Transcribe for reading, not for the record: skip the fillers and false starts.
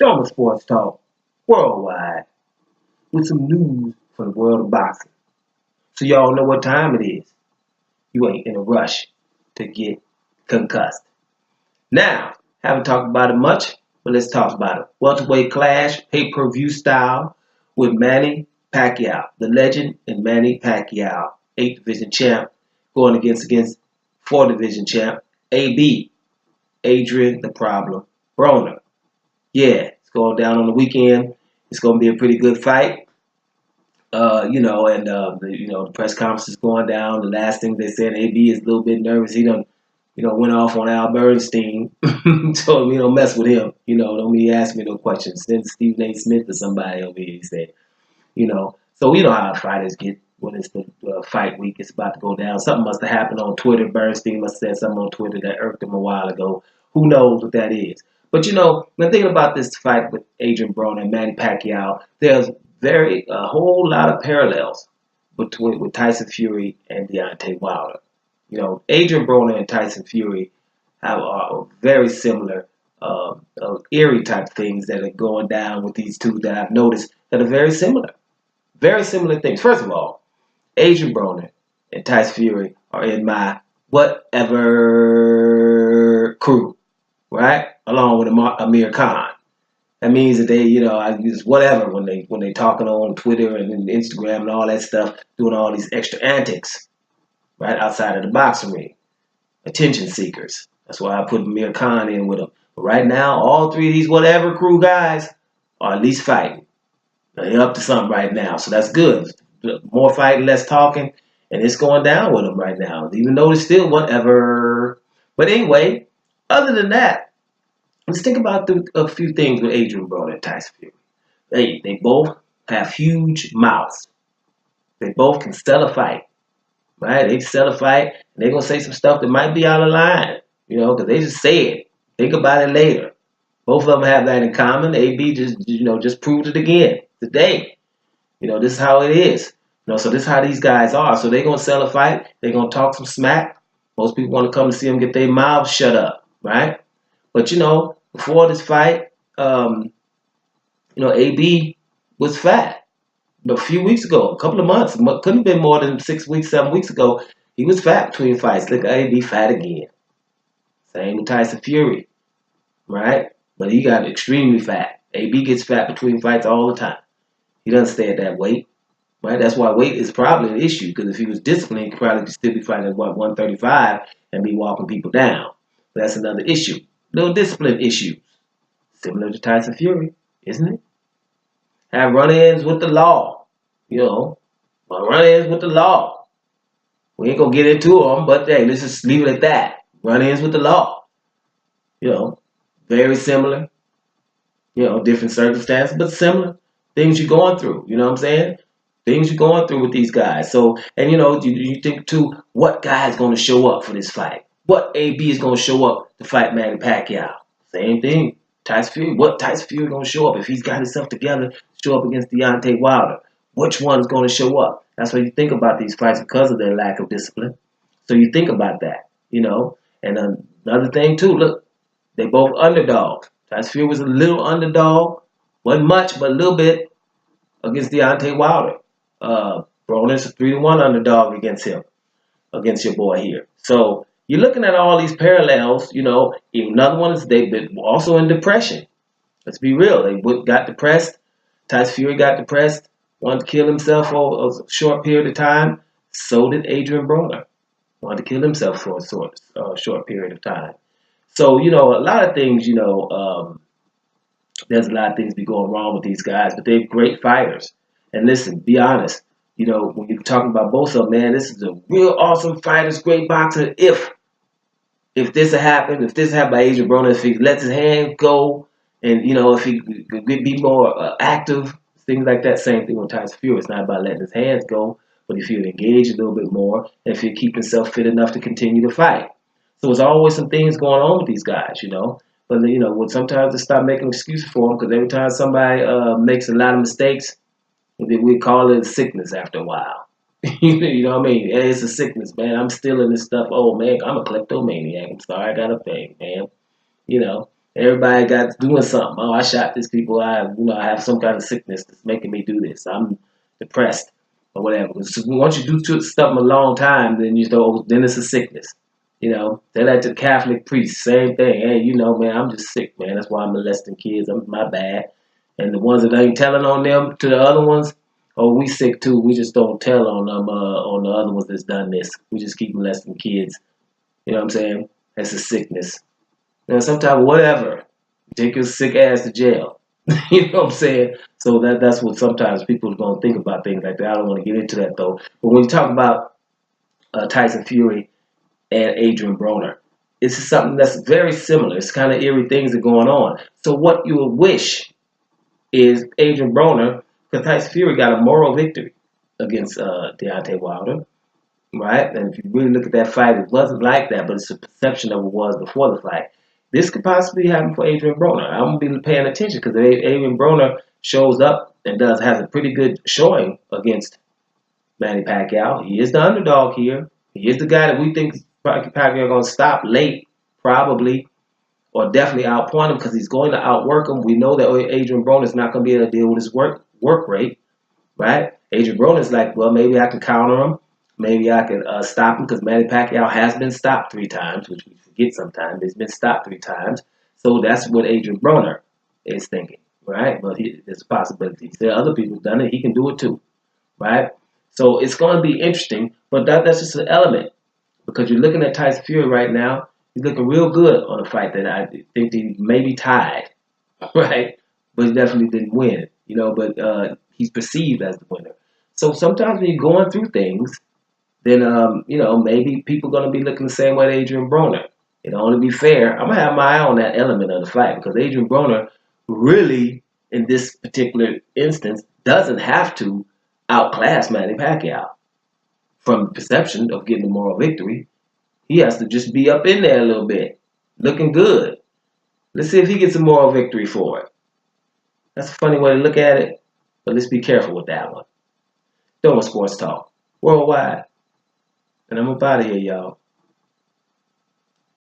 Doma Sports Talk worldwide with some news from the world of boxing. So y'all know what time it is. You ain't in a rush to get concussed. Now, haven't talked about it much, but let's talk about it. Welterweight clash, pay-per-view style with Manny Pacquiao, the legend in Manny Pacquiao, 8th division champ, going against 4th division champ, AB, Adrian the Problem Broner. Yeah, it's going down on the weekend. It's going to be a pretty good fight. The press conference is going down. The last thing they said, AB is a little bit nervous. He done, went off on Al Bernstein. Told me don't mess with him. Don't be asking me no questions. Then Stephen A. Smith or somebody over here, he said, So we know how fighters get when it's the fight week. It's about to go down. Something must have happened on Twitter. Bernstein must have said something on Twitter that irked him a while ago. Who knows what that is? But when thinking about this fight with Adrian Broner and Manny Pacquiao, there's a whole lot of parallels with Tyson Fury and Deontay Wilder. Adrian Broner and Tyson Fury have very similar, eerie type things that are going down with these two that I've noticed that are very similar. Very similar things. First of all, Adrian Broner and Tyson Fury are in my whatever crew, right? Along with Amir Khan. That means that they, I use whatever when they talking on Twitter and Instagram and all that stuff, doing all these extra antics, right outside of the boxing ring. Attention seekers. That's why I put Amir Khan in with them. But right now, all three of these whatever crew guys are at least fighting. They're up to something right now, so that's good. More fighting, less talking, and it's going down with them right now. Even though it's still whatever. But anyway, other than that, let's think about a few things with Adrian Broner and Tyson Fury. They both have huge mouths. They both can sell a fight, right? They sell a fight, and they're going to say some stuff that might be out of line, because they just say it. Think about it later. Both of them have that in common. AB just proved it again today. This is how it is. So this is how these guys are. So they're going to sell a fight. They're going to talk some smack. Most people want to come to see them get their mouths shut up, right? But, before this fight, AB was fat. A few weeks ago, a couple of months, couldn't have been more than 6 weeks, 7 weeks ago, he was fat between fights. Look at AB fat again. Same with Tyson Fury, right? But he got extremely fat. AB gets fat between fights all the time. He doesn't stay at that weight, right? That's why weight is probably an issue, because if he was disciplined, he could probably still be fighting at, 135 and be walking people down. But that's another issue. Little discipline issues. Similar to Tyson Fury, isn't it? Have run-ins with the law. Run-ins with the law. We ain't going to get into them, but hey, let's just leave it at that. Run-ins with the law. Very similar. Different circumstances, but similar. Things you're going through. You know what I'm saying? Things you're going through with these guys. So, and you think too, what guy is going to show up for this fight? What AB is going to show up to fight Manny Pacquiao? Same thing. Tyson Fury. What Tyson Fury going to show up if he's got himself together? Show up against Deontay Wilder. Which one is going to show up? That's what you think about these fights because of their lack of discipline. So you think about that, And another thing too. Look, they both underdogs. Tyson Fury was a little underdog, wasn't much, but a little bit against Deontay Wilder. Broner's a 3-1 underdog against him, against your boy here. So you're looking at all these parallels, Another one is they've been also in depression. Let's be real. They got depressed. Tyson Fury got depressed, wanted to kill himself for a short period of time. So did Adrian Broner. Wanted to kill himself for a short period of time. So, a lot of things, there's a lot of things be going wrong with these guys, but they're great fighters. And listen, be honest, when you're talking about both of them, man, this is a real awesome fighter, great boxer. If this happened by Adrian Broner, if he lets his hand go and, if he could be more active, things like that. Same thing with Tyson Fury. It's not about letting his hands go, but if he would engage a little bit more, and if he keep himself fit enough to continue to fight. So there's always some things going on with these guys, But, sometimes they stop making excuses for them, because every time somebody makes a lot of mistakes, we call it a sickness after a while. You know what I mean? Hey, it's a sickness, man. I'm stealing this stuff. Oh, man, I'm a kleptomaniac. I'm sorry, I got a thing, man. Everybody got doing something. Oh, I shot these people. I have some kind of sickness that's making me do this. I'm depressed or whatever. So once you do something a long time, then then it's a sickness. Tell that to Catholic priests, same thing. Hey, man, I'm just sick, man. That's why I'm molesting kids. My bad. And the ones that ain't telling on them to the other ones, oh, we sick too. We just don't tell on them on the other ones that's done this. We just keep molesting kids. You know what I'm saying? That's a sickness. Sometimes whatever. Take your sick ass to jail. You know what I'm saying? So that's what sometimes people are gonna think about things like that. I don't want to get into that though. But when you talk about Tyson Fury and Adrian Broner, it's something that's very similar. It's kind of eerie things that are going on. So what you would wish is Adrian Broner, because Tyson Fury got a moral victory against Deontay Wilder, right? And if you really look at that fight, it wasn't like that, but it's a perception of what it was before the fight. This could possibly happen for Adrian Broner. I'm gonna be paying attention because Adrian Broner shows up and has a pretty good showing against Manny Pacquiao. He is the underdog here. He is the guy that we think Pacquiao gonna stop late, probably, or definitely outpoint him because he's going to outwork him. We know that Adrian Broner is not gonna be able to deal with his work rate, right? Adrian Broner is like, well, maybe I can counter him. Maybe I can stop him because Manny Pacquiao has been stopped 3 times, which we forget sometimes. He's been stopped 3 times. So that's what Adrian Broner is thinking, right? But there's a possibility. There are other people who've done it. He can do it too, right? So it's going to be interesting, but that's just an element because you're looking at Tyson Fury right now. He's looking real good on a fight that I think he may be tied, right? But he definitely didn't win, but he's perceived as the winner. So sometimes when you're going through things, then maybe people are going to be looking the same way to Adrian Broner. Only be fair, I'm going to have my eye on that element of the fight because Adrian Broner really, in this particular instance, doesn't have to outclass Manny Pacquiao. From the perception of getting a moral victory, he has to just be up in there a little bit, looking good. Let's see if he gets a moral victory for it. That's a funny way to look at it, but let's be careful with that one. Doing Sports Talk Worldwide. And I'm up out of here, y'all.